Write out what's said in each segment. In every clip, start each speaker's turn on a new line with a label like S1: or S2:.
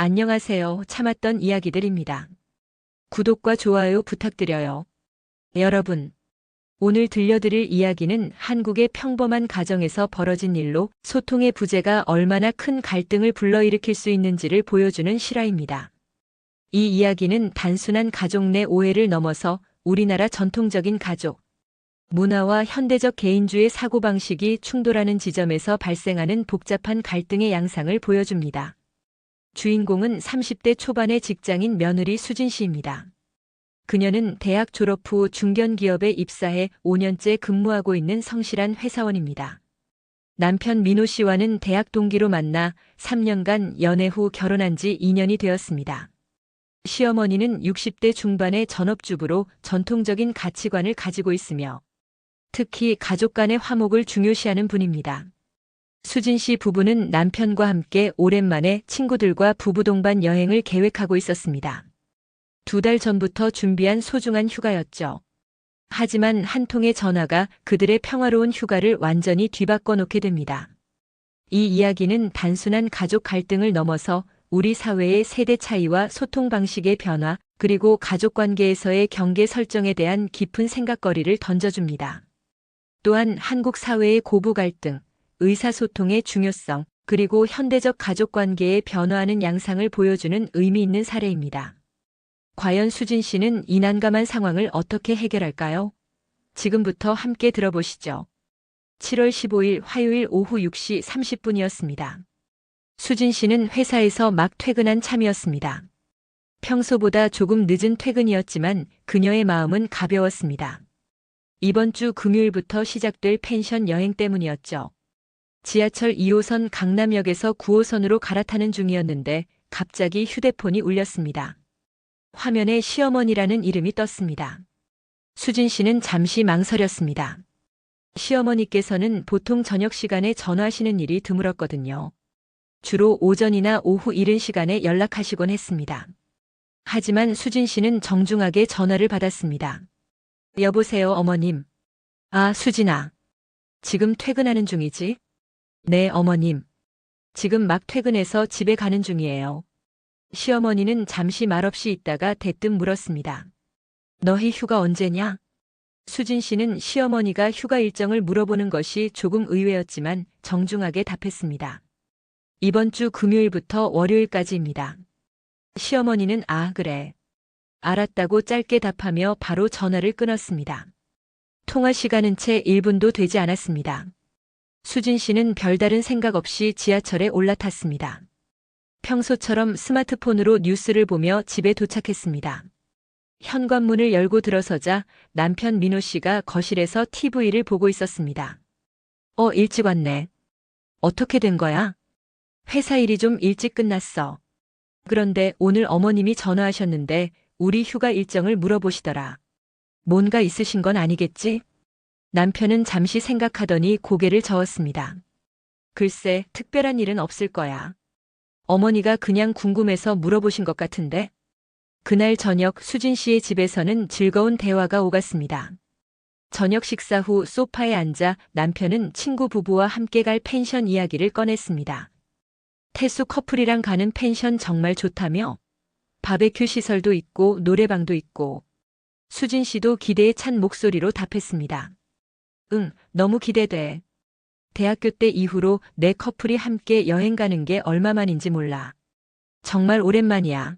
S1: 안녕하세요. 참았던 이야기들입니다. 구독과 좋아요 부탁드려요. 여러분, 오늘 들려드릴 이야기는 한국의 평범한 가정에서 벌어진 일로 소통의 부재가 얼마나 큰 갈등을 불러일으킬 수 있는지를 보여주는 실화입니다. 이 이야기는 단순한 가족 내 오해를 넘어서 우리나라 전통적인 가족, 문화와 현대적 개인주의 사고방식이 충돌하는 지점에서 발생하는 복잡한 갈등의 양상을 보여줍니다. 주인공은 30대 초반의 직장인 며느리 수진 씨입니다. 그녀는 대학 졸업 후 중견기업에 입사해 5년째 근무하고 있는 성실한 회사원입니다. 남편 민호 씨와는 대학 동기로 만나 3년간 연애 후 결혼한 지 2년이 되었습니다. 시어머니는 60대 중반의 전업주부로 전통적인 가치관을 가지고 있으며 특히 가족 간의 화목을 중요시하는 분입니다. 수진 씨 부부는 남편과 함께 오랜만에 친구들과 부부 동반 여행을 계획하고 있었습니다. 2달 전부터 준비한 소중한 휴가였죠. 하지만 한 통의 전화가 그들의 평화로운 휴가를 완전히 뒤바꿔 놓게 됩니다. 이 이야기는 단순한 가족 갈등을 넘어서 우리 사회의 세대 차이와 소통 방식의 변화, 그리고 가족 관계에서의 경계 설정에 대한 깊은 생각거리를 던져줍니다. 또한 한국 사회의 고부 갈등, 의사소통의 중요성, 그리고 현대적 가족관계의 변화하는 양상을 보여주는 의미 있는 사례입니다. 과연 수진 씨는 이 난감한 상황을 어떻게 해결할까요? 지금부터 함께 들어보시죠. 7월 15일 화요일 오후 6시 30분이었습니다. 수진 씨는 회사에서 막 퇴근한 참이었습니다. 평소보다 조금 늦은 퇴근이었지만 그녀의 마음은 가벼웠습니다. 이번 주 금요일부터 시작될 펜션 여행 때문이었죠. 지하철 2호선 강남역에서 9호선으로 갈아타는 중이었는데 갑자기 휴대폰이 울렸습니다. 화면에 시어머니라는 이름이 떴습니다. 수진 씨는 잠시 망설였습니다. 시어머니께서는 보통 저녁 시간에 전화하시는 일이 드물었거든요. 주로 오전이나 오후 이른 시간에 연락하시곤 했습니다. 하지만 수진 씨는 정중하게 전화를 받았습니다. 여보세요, 어머님. 아, 수진아. 지금 퇴근하는 중이지? 네, 어머님. 지금 막 퇴근해서 집에 가는 중이에요. 시어머니는 잠시 말없이 있다가 대뜸 물었습니다. 너희 휴가 언제냐? 수진 씨는 시어머니가 휴가 일정을 물어보는 것이 조금 의외였지만 정중하게 답했습니다. 이번 주 금요일부터 월요일까지입니다. 시어머니는 아, 그래. 알았다고 짧게 답하며 바로 전화를 끊었습니다. 통화 시간은 채 1분도 되지 않았습니다. 수진 씨는 별다른 생각 없이 지하철에 올라탔습니다. 평소처럼 스마트폰으로 뉴스를 보며 집에 도착했습니다. 현관문을 열고 들어서자 남편 민호 씨가 거실에서 TV를 보고 있었습니다. 일찍 왔네. 어떻게 된 거야? 회사 일이 좀 일찍 끝났어. 그런데 오늘 어머님이 전화하셨는데 우리 휴가 일정을 물어보시더라. 뭔가 있으신 건 아니겠지? 남편은 잠시 생각하더니 고개를 저었습니다. 글쎄, 특별한 일은 없을 거야. 어머니가 그냥 궁금해서 물어보신 것 같은데? 그날 저녁 수진 씨의 집에서는 즐거운 대화가 오갔습니다. 저녁 식사 후 소파에 앉아 남편은 친구 부부와 함께 갈 펜션 이야기를 꺼냈습니다. 태수 커플이랑 가는 펜션 정말 좋다며? 바베큐 시설도 있고 노래방도 있고. 수진 씨도 기대에 찬 목소리로 답했습니다. 응, 너무 기대돼. 대학교 때 이후로 내 커플이 함께 여행 가는 게 얼마만인지 몰라. 정말 오랜만이야.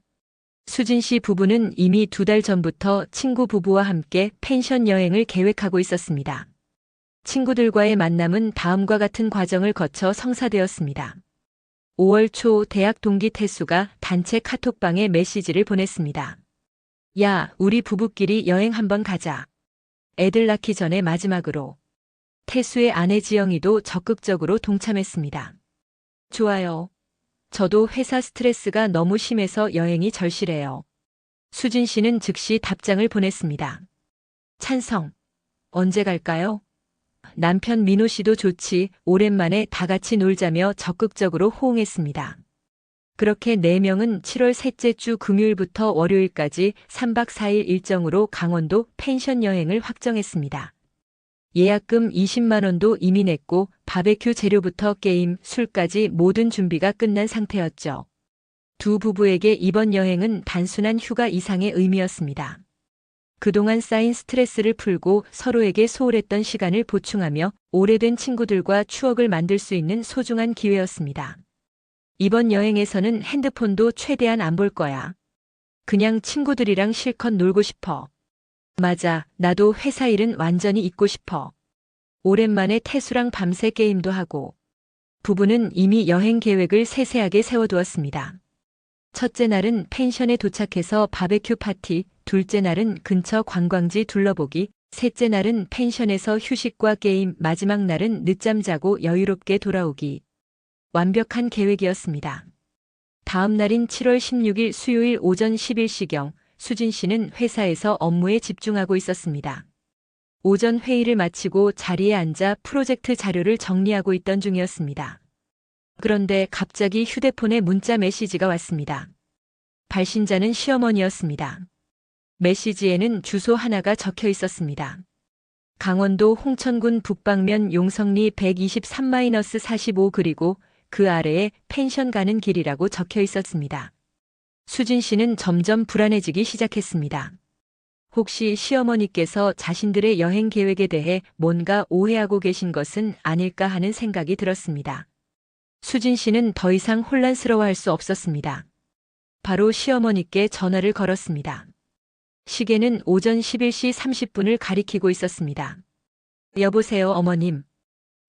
S1: 수진 씨 부부는 이미 2달 전부터 친구 부부와 함께 펜션 여행을 계획하고 있었습니다. 친구들과의 만남은 다음과 같은 과정을 거쳐 성사되었습니다. 5월 초 대학 동기 태수가 단체 카톡방에 메시지를 보냈습니다. 야, 우리 부부끼리 여행 한번 가자. 애들 낳기 전에 마지막으로. 태수의 아내 지영이도 적극적으로 동참했습니다. 좋아요. 저도 회사 스트레스가 너무 심해서 여행이 절실해요. 수진 씨는 즉시 답장을 보냈습니다. 찬성. 언제 갈까요? 남편 민호 씨도 좋지, 오랜만에 다 같이 놀자며 적극적으로 호응했습니다. 그렇게 4명은 7월 셋째 주 금요일부터 월요일까지 3박 4일 일정으로 강원도 펜션 여행을 확정했습니다. 예약금 20만 원도 이미 냈고 바베큐 재료부터 게임, 술까지 모든 준비가 끝난 상태였죠. 두 부부에게 이번 여행은 단순한 휴가 이상의 의미였습니다. 그동안 쌓인 스트레스를 풀고 서로에게 소홀했던 시간을 보충하며 오래된 친구들과 추억을 만들 수 있는 소중한 기회였습니다. 이번 여행에서는 핸드폰도 최대한 안 볼 거야. 그냥 친구들이랑 실컷 놀고 싶어. 맞아, 나도 회사 일은 완전히 잊고 싶어. 오랜만에 태수랑 밤새 게임도 하고. 부부는 이미 여행 계획을 세세하게 세워두었습니다. 첫째 날은 펜션에 도착해서 바베큐 파티, 둘째 날은 근처 관광지 둘러보기, 셋째 날은 펜션에서 휴식과 게임, 마지막 날은 늦잠 자고 여유롭게 돌아오기. 완벽한 계획이었습니다. 다음 날인 7월 16일 수요일 오전 11시경, 수진 씨는 회사에서 업무에 집중하고 있었습니다. 오전 회의를 마치고 자리에 앉아 프로젝트 자료를 정리하고 있던 중이었습니다. 그런데 갑자기 휴대폰에 문자 메시지가 왔습니다. 발신자는 시어머니였습니다. 메시지에는 주소 하나가 적혀 있었습니다. 강원도 홍천군 북방면 용성리 123-45 그리고 그 아래에 펜션 가는 길이라고 적혀 있었습니다. 수진 씨는 점점 불안해지기 시작했습니다. 혹시 시어머니께서 자신들의 여행 계획에 대해 뭔가 오해하고 계신 것은 아닐까 하는 생각이 들었습니다. 수진 씨는 더 이상 혼란스러워할 수 없었습니다. 바로 시어머니께 전화를 걸었습니다. 시계는 오전 11시 30분을 가리키고 있었습니다. 여보세요, 어머님.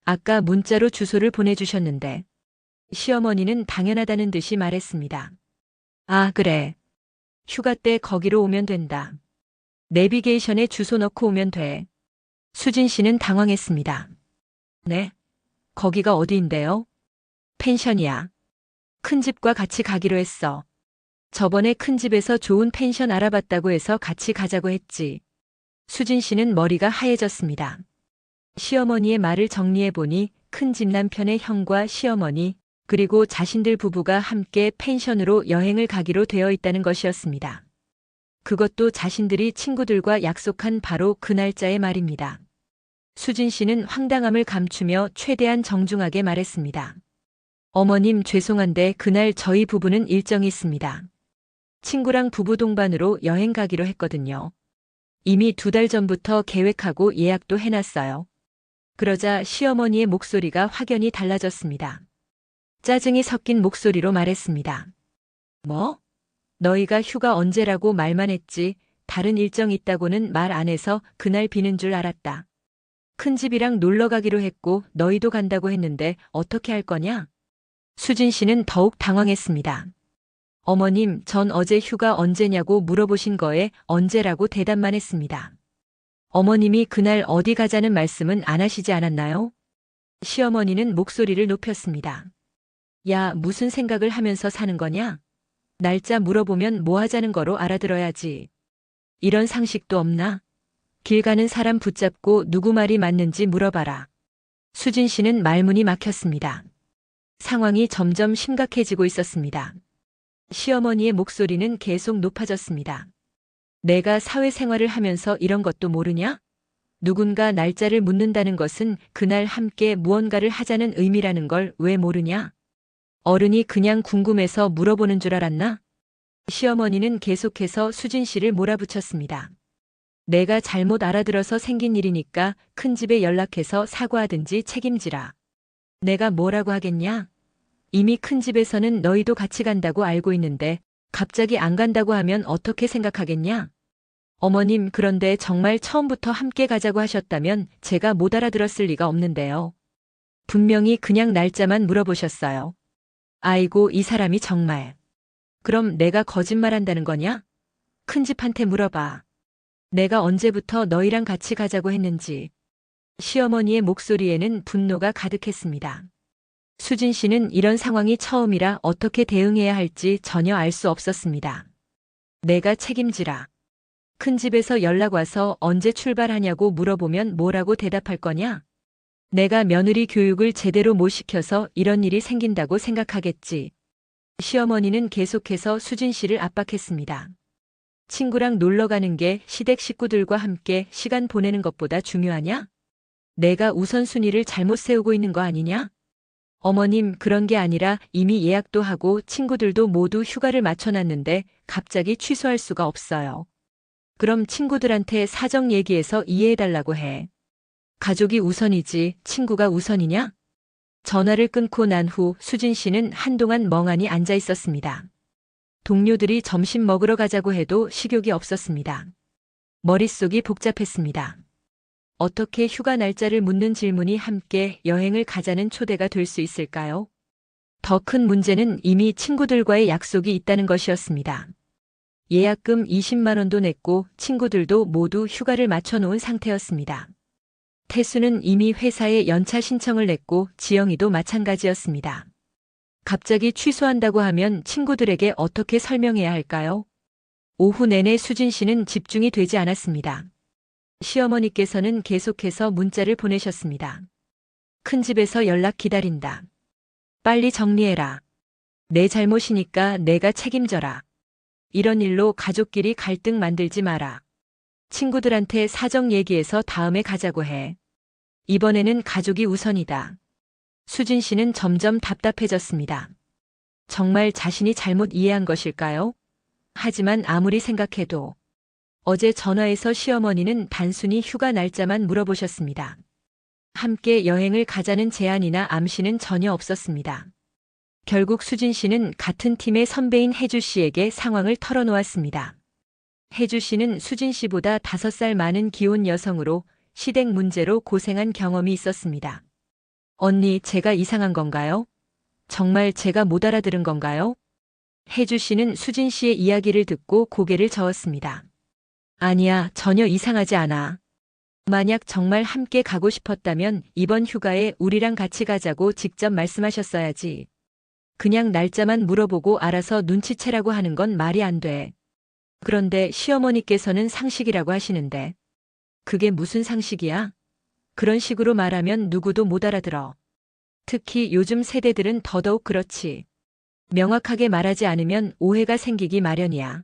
S1: 아까 문자로 주소를 보내주셨는데. 시어머니는 당연하다는 듯이 말했습니다. 아, 그래. 휴가 때 거기로 오면 된다. 내비게이션에 주소 넣고 오면 돼. 수진 씨는 당황했습니다. 네? 거기가 어디인데요? 펜션이야. 큰 집과 같이 가기로 했어. 저번에 큰 집에서 좋은 펜션 알아봤다고 해서 같이 가자고 했지. 수진 씨는 머리가 하얘졌습니다. 시어머니의 말을 정리해보니 큰 집 남편의 형과 시어머니, 그리고 자신들 부부가 함께 펜션으로 여행을 가기로 되어 있다는 것이었습니다. 그것도 자신들이 친구들과 약속한 바로 그 날짜의 말입니다. 수진 씨는 황당함을 감추며 최대한 정중하게 말했습니다. 어머님 죄송한데 그날 저희 부부는 일정이 있습니다. 친구랑 부부 동반으로 여행 가기로 했거든요. 이미 2달 전부터 계획하고 예약도 해놨어요. 그러자 시어머니의 목소리가 확연히 달라졌습니다. 짜증이 섞인 목소리로 말했습니다. 뭐? 너희가 휴가 언제라고 말만 했지 다른 일정 있다고는 말 안 해서 그날 비는 줄 알았다. 큰 집이랑 놀러 가기로 했고 너희도 간다고 했는데 어떻게 할 거냐? 수진 씨는 더욱 당황했습니다. 어머님, 전 어제 휴가 언제냐고 물어보신 거에 언제라고 대답만 했습니다. 어머님이 그날 어디 가자는 말씀은 안 하시지 않았나요? 시어머니는 목소리를 높였습니다. 야, 무슨 생각을 하면서 사는 거냐? 날짜 물어보면 뭐 하자는 거로 알아들어야지. 이런 상식도 없나? 길 가는 사람 붙잡고 누구 말이 맞는지 물어봐라. 수진 씨는 말문이 막혔습니다. 상황이 점점 심각해지고 있었습니다. 시어머니의 목소리는 계속 높아졌습니다. 내가 사회생활을 하면서 이런 것도 모르냐? 누군가 날짜를 묻는다는 것은 그날 함께 무언가를 하자는 의미라는 걸 왜 모르냐? 어른이 그냥 궁금해서 물어보는 줄 알았나? 시어머니는 계속해서 수진 씨를 몰아붙였습니다. 내가 잘못 알아들어서 생긴 일이니까 큰 집에 연락해서 사과하든지 책임지라. 내가 뭐라고 하겠냐? 이미 큰 집에서는 너희도 같이 간다고 알고 있는데 갑자기 안 간다고 하면 어떻게 생각하겠냐? 어머님, 그런데 정말 처음부터 함께 가자고 하셨다면 제가 못 알아들었을 리가 없는데요. 분명히 그냥 날짜만 물어보셨어요. 아이고, 이 사람이 정말. 그럼 내가 거짓말한다는 거냐? 큰 집한테 물어봐. 내가 언제부터 너희랑 같이 가자고 했는지. 시어머니의 목소리에는 분노가 가득했습니다. 수진 씨는 이런 상황이 처음이라 어떻게 대응해야 할지 전혀 알 수 없었습니다. 내가 책임지라. 큰 집에서 연락 와서 언제 출발하냐고 물어보면 뭐라고 대답할 거냐? 내가 며느리 교육을 제대로 못 시켜서 이런 일이 생긴다고 생각하겠지. 시어머니는 계속해서 수진 씨를 압박했습니다. 친구랑 놀러 가는 게 시댁 식구들과 함께 시간 보내는 것보다 중요하냐? 내가 우선순위를 잘못 세우고 있는 거 아니냐? 어머님, 그런 게 아니라 이미 예약도 하고 친구들도 모두 휴가를 맞춰놨는데 갑자기 취소할 수가 없어요. 그럼 친구들한테 사정 얘기해서 이해해달라고 해. 가족이 우선이지 친구가 우선이냐? 전화를 끊고 난 후 수진 씨는 한동안 멍하니 앉아 있었습니다. 동료들이 점심 먹으러 가자고 해도 식욕이 없었습니다. 머릿속이 복잡했습니다. 어떻게 휴가 날짜를 묻는 질문이 함께 여행을 가자는 초대가 될 수 있을까요? 더 큰 문제는 이미 친구들과의 약속이 있다는 것이었습니다. 예약금 20만 원도 냈고 친구들도 모두 휴가를 맞춰놓은 상태였습니다. 태수는 이미 회사에 연차 신청을 냈고 지영이도 마찬가지였습니다. 갑자기 취소한다고 하면 친구들에게 어떻게 설명해야 할까요? 오후 내내 수진 씨는 집중이 되지 않았습니다. 시어머니께서는 계속해서 문자를 보내셨습니다. 큰 집에서 연락 기다린다. 빨리 정리해라. 내 잘못이니까 내가 책임져라. 이런 일로 가족끼리 갈등 만들지 마라. 친구들한테 사정 얘기해서 다음에 가자고 해. 이번에는 가족이 우선이다. 수진 씨는 점점 답답해졌습니다. 정말 자신이 잘못 이해한 것일까요? 하지만 아무리 생각해도 어제 전화해서 시어머니는 단순히 휴가 날짜만 물어보셨습니다. 함께 여행을 가자는 제안이나 암시는 전혀 없었습니다. 결국 수진 씨는 같은 팀의 선배인 혜주 씨에게 상황을 털어놓았습니다. 혜주 씨는 수진 씨보다 5살 많은 기혼 여성으로 시댁 문제로 고생한 경험이 있었습니다. 언니, 제가 이상한 건가요? 정말 제가 못 알아들은 건가요? 혜주 씨는 수진 씨의 이야기를 듣고 고개를 저었습니다. 아니야, 전혀 이상하지 않아. 만약 정말 함께 가고 싶었다면 이번 휴가에 우리랑 같이 가자고 직접 말씀하셨어야지. 그냥 날짜만 물어보고 알아서 눈치채라고 하는 건 말이 안 돼. 그런데 시어머니께서는 상식이라고 하시는데. 그게 무슨 상식이야? 그런 식으로 말하면 누구도 못 알아들어. 특히 요즘 세대들은 더더욱 그렇지. 명확하게 말하지 않으면 오해가 생기기 마련이야.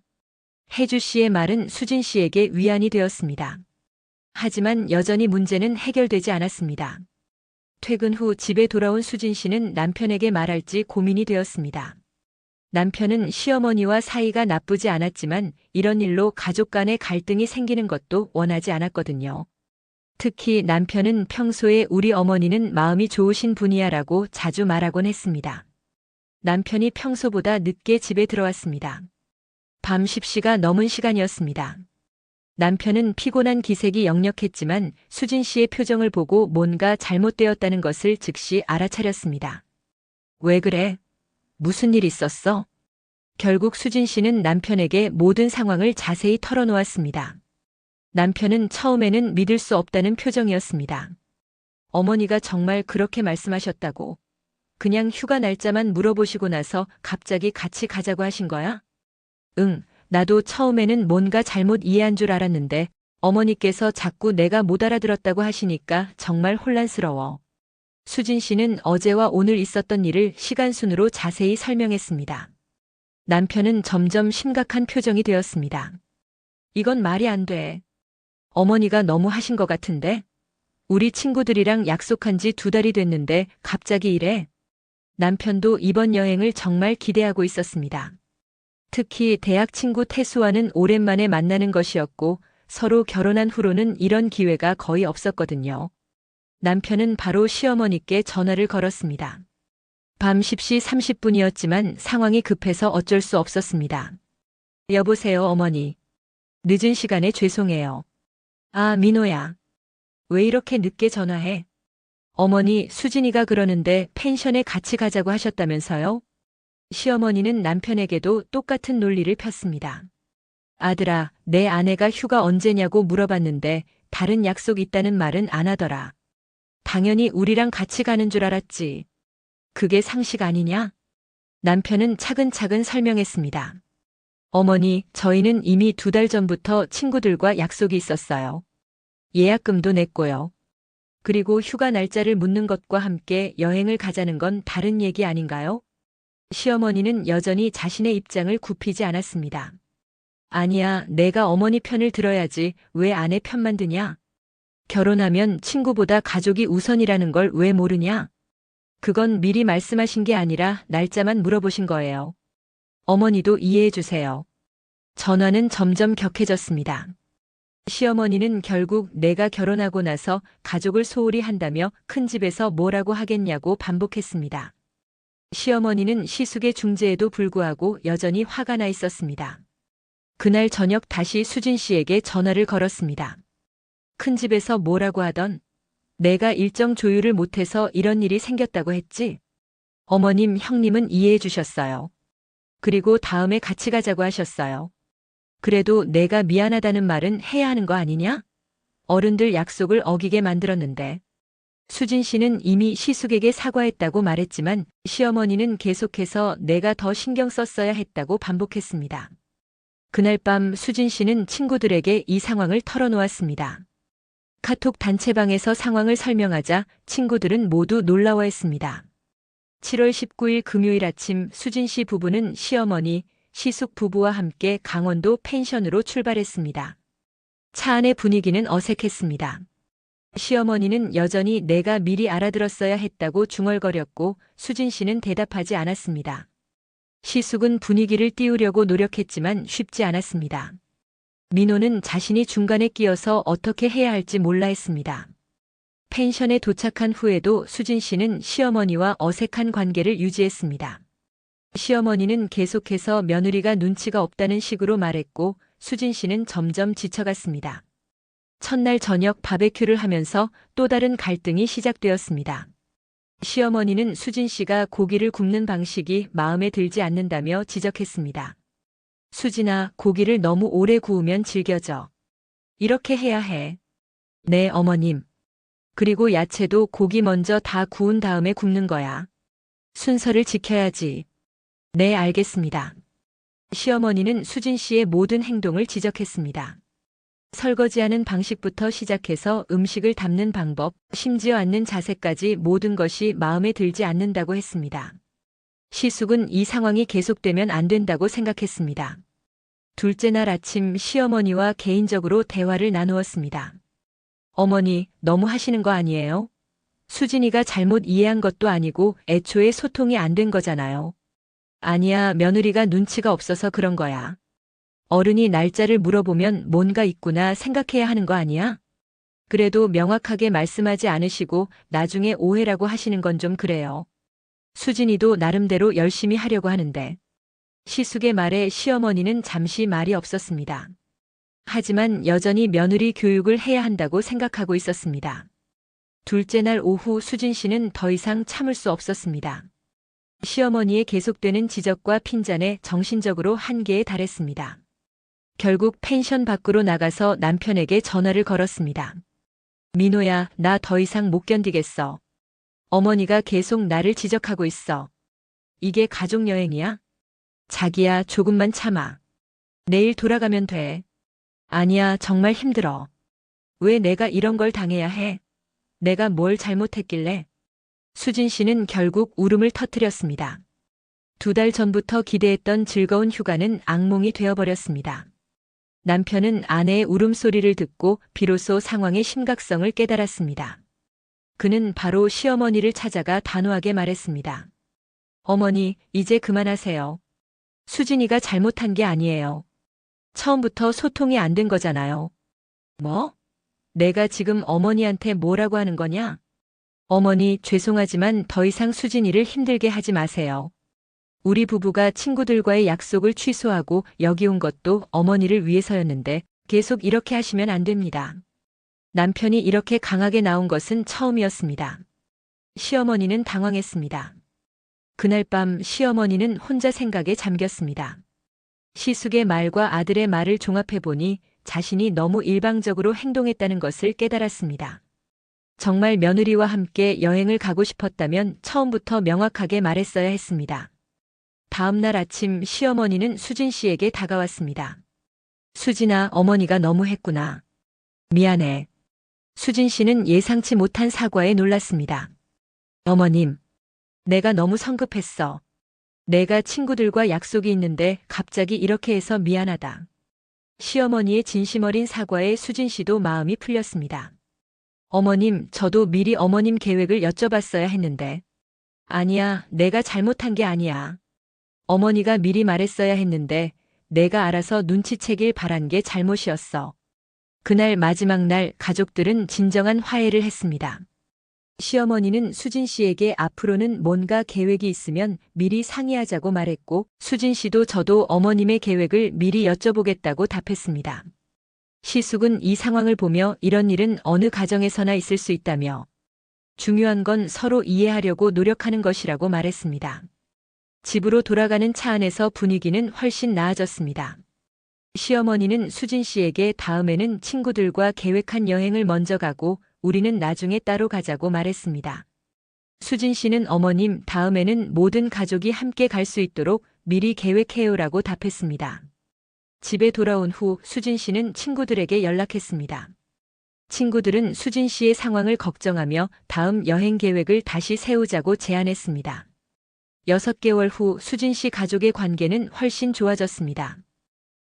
S1: 혜주 씨의 말은 수진 씨에게 위안이 되었습니다. 하지만 여전히 문제는 해결되지 않았습니다. 퇴근 후 집에 돌아온 수진 씨는 남편에게 말할지 고민이 되었습니다. 남편은 시어머니와 사이가 나쁘지 않았지만 이런 일로 가족 간의 갈등이 생기는 것도 원하지 않았거든요. 특히 남편은 평소에 우리 어머니는 마음이 좋으신 분이야라고 자주 말하곤 했습니다. 남편이 평소보다 늦게 집에 들어왔습니다. 밤 10시가 넘은 시간이었습니다. 남편은 피곤한 기색이 역력했지만 수진 씨의 표정을 보고 뭔가 잘못되었다는 것을 즉시 알아차렸습니다. 왜 그래? 무슨 일 있었어? 결국 수진 씨는 남편에게 모든 상황을 자세히 털어놓았습니다. 남편은 처음에는 믿을 수 없다는 표정이었습니다. 어머니가 정말 그렇게 말씀하셨다고? 그냥 휴가 날짜만 물어보시고 나서 갑자기 같이 가자고 하신 거야? 응, 나도 처음에는 뭔가 잘못 이해한 줄 알았는데 어머니께서 자꾸 내가 못 알아들었다고 하시니까 정말 혼란스러워. 수진 씨는 어제와 오늘 있었던 일을 시간순으로 자세히 설명했습니다. 남편은 점점 심각한 표정이 되었습니다. 이건 말이 안 돼. 어머니가 너무 하신 것 같은데? 우리 친구들이랑 약속한 지 2달이 됐는데 갑자기 이래? 남편도 이번 여행을 정말 기대하고 있었습니다. 특히 대학 친구 태수와는 오랜만에 만나는 것이었고 서로 결혼한 후로는 이런 기회가 거의 없었거든요. 남편은 바로 시어머니께 전화를 걸었습니다. 밤 10시 30분이었지만 상황이 급해서 어쩔 수 없었습니다. 여보세요, 어머니. 늦은 시간에 죄송해요. 아, 민호야. 왜 이렇게 늦게 전화해? 어머니, 수진이가 그러는데 펜션에 같이 가자고 하셨다면서요? 시어머니는 남편에게도 똑같은 논리를 폈습니다. 아들아, 내 아내가 휴가 언제냐고 물어봤는데 다른 약속 있다는 말은 안 하더라. 당연히 우리랑 같이 가는 줄 알았지. 그게 상식 아니냐? 남편은 차근차근 설명했습니다. 어머니, 저희는 이미 2달 전부터 친구들과 약속이 있었어요. 예약금도 냈고요. 그리고 휴가 날짜를 묻는 것과 함께 여행을 가자는 건 다른 얘기 아닌가요? 시어머니는 여전히 자신의 입장을 굽히지 않았습니다. 아니야, 내가 어머니 편을 들어야지 왜 아내 편만 드냐? 결혼하면 친구보다 가족이 우선이라는 걸 왜 모르냐? 그건 미리 말씀하신 게 아니라 날짜만 물어보신 거예요. 어머니도 이해해 주세요. 전화는 점점 격해졌습니다. 시어머니는 결국 내가 결혼하고 나서 가족을 소홀히 한다며 큰 집에서 뭐라고 하겠냐고 반복했습니다. 시어머니는 시숙의 중재에도 불구하고 여전히 화가 나 있었습니다. 그날 저녁 다시 수진 씨에게 전화를 걸었습니다. 큰 집에서 뭐라고 하던 내가 일정 조율을 못해서 이런 일이 생겼다고 했지? 어머님, 형님은 이해해 주셨어요. 그리고 다음에 같이 가자고 하셨어요. 그래도 내가 미안하다는 말은 해야 하는 거 아니냐? 어른들 약속을 어기게 만들었는데. 수진 씨는 이미 시숙에게 사과했다고 말했지만 시어머니는 계속해서 내가 더 신경 썼어야 했다고 반복했습니다. 그날 밤 수진 씨는 친구들에게 이 상황을 털어놓았습니다. 카톡 단체방에서 상황을 설명하자 친구들은 모두 놀라워했습니다. 7월 19일 금요일 아침 수진 씨 부부는 시어머니, 시숙 부부와 함께 강원도 펜션으로 출발했습니다. 차 안의 분위기는 어색했습니다. 시어머니는 여전히 내가 미리 알아들었어야 했다고 중얼거렸고 수진 씨는 대답하지 않았습니다. 시숙은 분위기를 띄우려고 노력했지만 쉽지 않았습니다. 민호는 자신이 중간에 끼어서 어떻게 해야 할지 몰라 했습니다. 펜션에 도착한 후에도 수진 씨는 시어머니와 어색한 관계를 유지했습니다. 시어머니는 계속해서 며느리가 눈치가 없다는 식으로 말했고 수진 씨는 점점 지쳐갔습니다. 첫날 저녁 바베큐를 하면서 또 다른 갈등이 시작되었습니다. 시어머니는 수진 씨가 고기를 굽는 방식이 마음에 들지 않는다며 지적했습니다. 수진아, 고기를 너무 오래 구우면 질겨져. 이렇게 해야 해. 네, 어머님. 그리고 야채도 고기 먼저 다 구운 다음에 굽는 거야. 순서를 지켜야지. 네, 알겠습니다. 시어머니는 수진 씨의 모든 행동을 지적했습니다. 설거지하는 방식부터 시작해서 음식을 담는 방법, 심지어 앉는 자세까지 모든 것이 마음에 들지 않는다고 했습니다. 시숙은 이 상황이 계속되면 안 된다고 생각했습니다. 둘째 날 아침 시어머니와 개인적으로 대화를 나누었습니다. 어머니, 너무 하시는 거 아니에요? 수진이가 잘못 이해한 것도 아니고 애초에 소통이 안 된 거잖아요. 아니야, 며느리가 눈치가 없어서 그런 거야. 어른이 날짜를 물어보면 뭔가 있구나 생각해야 하는 거 아니야? 그래도 명확하게 말씀하지 않으시고 나중에 오해라고 하시는 건 좀 그래요. 수진이도 나름대로 열심히 하려고 하는데. 시숙의 말에 시어머니는 잠시 말이 없었습니다. 하지만 여전히 며느리 교육을 해야 한다고 생각하고 있었습니다. 둘째 날 오후 수진 씨는 더 이상 참을 수 없었습니다. 시어머니의 계속되는 지적과 핀잔에 정신적으로 한계에 달했습니다. 결국 펜션 밖으로 나가서 남편에게 전화를 걸었습니다. 민호야, 나 더 이상 못 견디겠어. 어머니가 계속 나를 지적하고 있어. 이게 가족여행이야? 자기야, 조금만 참아. 내일 돌아가면 돼. 아니야, 정말 힘들어. 왜 내가 이런 걸 당해야 해? 내가 뭘 잘못했길래? 수진 씨는 결국 울음을 터뜨렸습니다. 2달 전부터 기대했던 즐거운 휴가는 악몽이 되어버렸습니다. 남편은 아내의 울음소리를 듣고 비로소 상황의 심각성을 깨달았습니다. 그는 바로 시어머니를 찾아가 단호하게 말했습니다. 어머니, 이제 그만하세요. 수진이가 잘못한 게 아니에요. 처음부터 소통이 안 된 거잖아요. 뭐? 내가 지금 어머니한테 뭐라고 하는 거냐? 어머니, 죄송하지만 더 이상 수진이를 힘들게 하지 마세요. 우리 부부가 친구들과의 약속을 취소하고 여기 온 것도 어머니를 위해서였는데 계속 이렇게 하시면 안 됩니다. 남편이 이렇게 강하게 나온 것은 처음이었습니다. 시어머니는 당황했습니다. 그날 밤 시어머니는 혼자 생각에 잠겼습니다. 시숙의 말과 아들의 말을 종합해보니 자신이 너무 일방적으로 행동했다는 것을 깨달았습니다. 정말 며느리와 함께 여행을 가고 싶었다면 처음부터 명확하게 말했어야 했습니다. 다음 날 아침 시어머니는 수진 씨에게 다가왔습니다. 수진아, 어머니가 너무 했구나. 미안해. 수진 씨는 예상치 못한 사과에 놀랐습니다. 어머님, 내가 너무 성급했어. 내가 친구들과 약속이 있는데 갑자기 이렇게 해서 미안하다. 시어머니의 진심 어린 사과에 수진 씨도 마음이 풀렸습니다. 어머님, 저도 미리 어머님 계획을 여쭤봤어야 했는데. 아니야, 내가 잘못한 게 아니야. 어머니가 미리 말했어야 했는데 내가 알아서 눈치채길 바란 게 잘못이었어. 그날 마지막 날 가족들은 진정한 화해를 했습니다. 시어머니는 수진 씨에게 앞으로는 뭔가 계획이 있으면 미리 상의하자고 말했고, 수진 씨도 저도 어머님의 계획을 미리 여쭤보겠다고 답했습니다. 시숙은 이 상황을 보며 이런 일은 어느 가정에서나 있을 수 있다며, 중요한 건 서로 이해하려고 노력하는 것이라고 말했습니다. 집으로 돌아가는 차 안에서 분위기는 훨씬 나아졌습니다. 시어머니는 수진 씨에게 다음에는 친구들과 계획한 여행을 먼저 가고 우리는 나중에 따로 가자고 말했습니다. 수진 씨는 어머님, 다음에는 모든 가족이 함께 갈 수 있도록 미리 계획해요라고 답했습니다. 집에 돌아온 후 수진 씨는 친구들에게 연락했습니다. 친구들은 수진 씨의 상황을 걱정하며 다음 여행 계획을 다시 세우자고 제안했습니다. 6개월 후 수진 씨 가족의 관계는 훨씬 좋아졌습니다.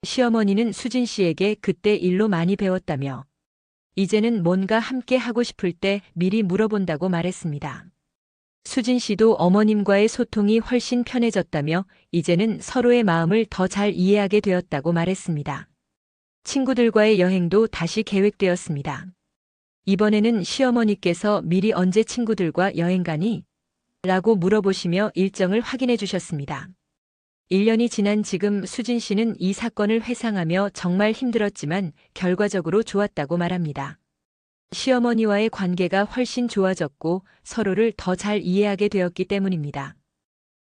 S1: 시어머니는 수진 씨에게 그때 일로 많이 배웠다며, 이제는 뭔가 함께 하고 싶을 때 미리 물어본다고 말했습니다. 수진 씨도 어머님과의 소통이 훨씬 편해졌다며 이제는 서로의 마음을 더 잘 이해하게 되었다고 말했습니다. 친구들과의 여행도 다시 계획되었습니다. 이번에는 시어머니께서 미리 언제 친구들과 여행 가니? 라고 물어보시며 일정을 확인해 주셨습니다. 1년이 지난 지금 수진 씨는 이 사건을 회상하며 정말 힘들었지만 결과적으로 좋았다고 말합니다. 시어머니와의 관계가 훨씬 좋아졌고 서로를 더 잘 이해하게 되었기 때문입니다.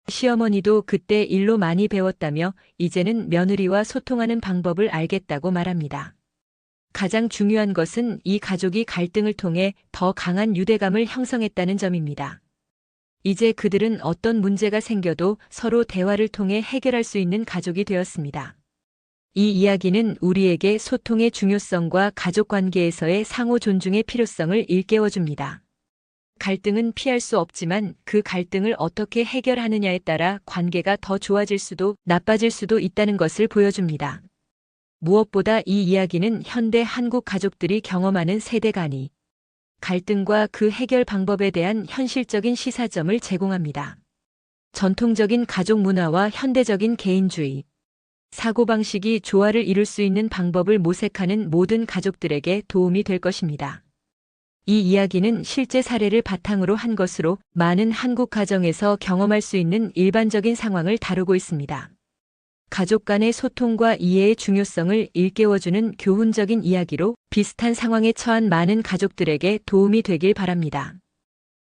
S1: 시어머니도 그때 일로 많이 배웠다며 이제는 며느리와 소통하는 방법을 알겠다고 말합니다. 가장 중요한 것은 이 가족이 갈등을 통해 더 강한 유대감을 형성했다는 점입니다. 이제 그들은 어떤 문제가 생겨도 서로 대화를 통해 해결할 수 있는 가족이 되었습니다. 이 이야기는 우리에게 소통의 중요성과 가족 관계에서의 상호 존중의 필요성을 일깨워줍니다. 갈등은 피할 수 없지만 그 갈등을 어떻게 해결하느냐에 따라 관계가 더 좋아질 수도 나빠질 수도 있다는 것을 보여줍니다. 무엇보다 이 이야기는 현대 한국 가족들이 경험하는 세대 간의 갈등과 그 해결 방법에 대한 현실적인 시사점을 제공합니다. 전통적인 가족 문화와 현대적인 개인주의, 사고방식이 조화를 이룰 수 있는 방법을 모색하는 모든 가족들에게 도움이 될 것입니다. 이 이야기는 실제 사례를 바탕으로 한 것으로 많은 한국 가정에서 경험할 수 있는 일반적인 상황을 다루고 있습니다. 가족 간의 소통과 이해의 중요성을 일깨워주는 교훈적인 이야기로 비슷한 상황에 처한 많은 가족들에게 도움이 되길 바랍니다.